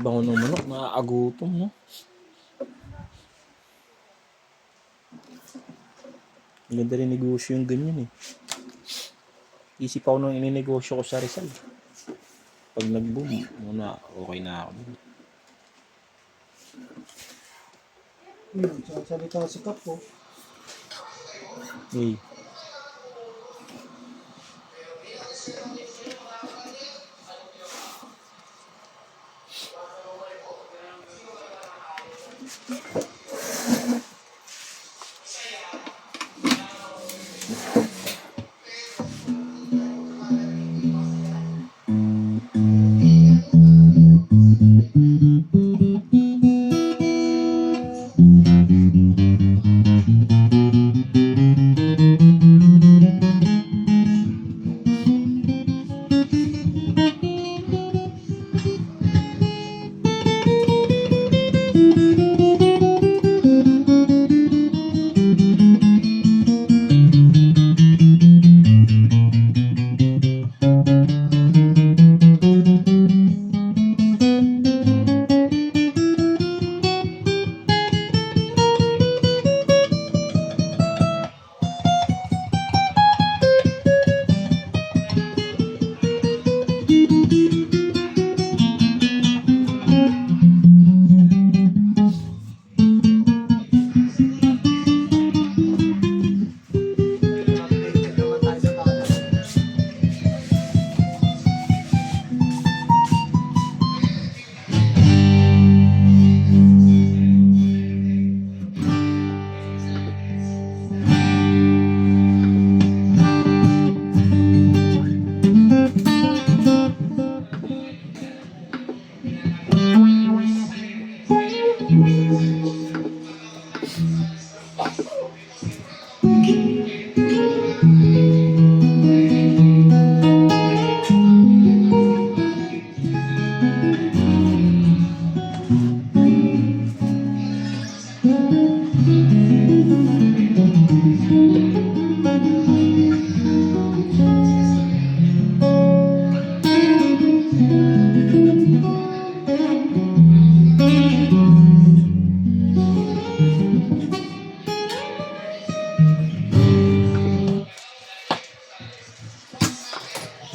Bango ng manok, nakaagutom, no? Ganda rin negosyo yung ganyan eh. Isip ako nung ininegosyo ko sa Rizal. Pag nag-boom, muna okay na ako. Sasalita si Kapo. Hey.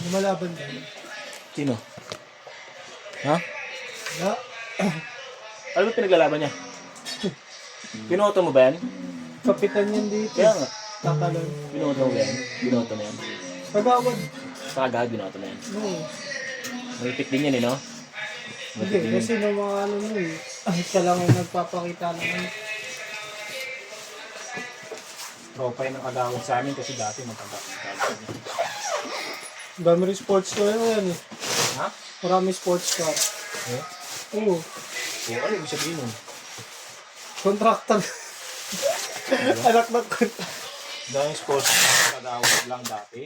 Lumalaban ba yun? Sino? Ha? Ya. Ano ba pinaglalaban niya? Binoto mo ba yan? Kapitan yan dito. Kaya nga. Tatalon. Binoto mo ba yan? Binoto mo yan? Kagawad. Kagad binoto mo yan. Oo. Malipit din yan eh, no? Hindi, kasi nung mga ano mo eh. Ay, ka lang yung nagpapakita naman. Tropa yun ang kagawad sa amin kasi dati matanda. Dami rin sports car yan eh. Ha? Marami sports car. Eh? Oo. Oo, ano ibig sabihin nun? Contractor. Anak ng contractor. Dahil sports kagawad lang dati.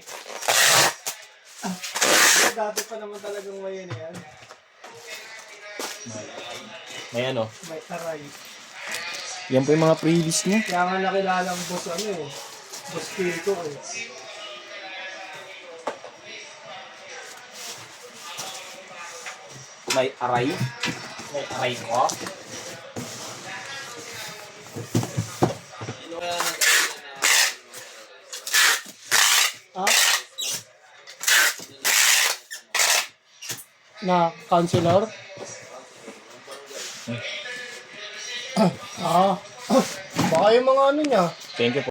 Dati pa naman talagang may yan yan. May ano? May taray. Yan po yung mga pre-list niya. Kaya nga nakilala ang boss ano eh. Boss Pico eh. May aray. May aray ko. Ha? Na counselor? Ah. Baka yung mga ano niya. Thank you po.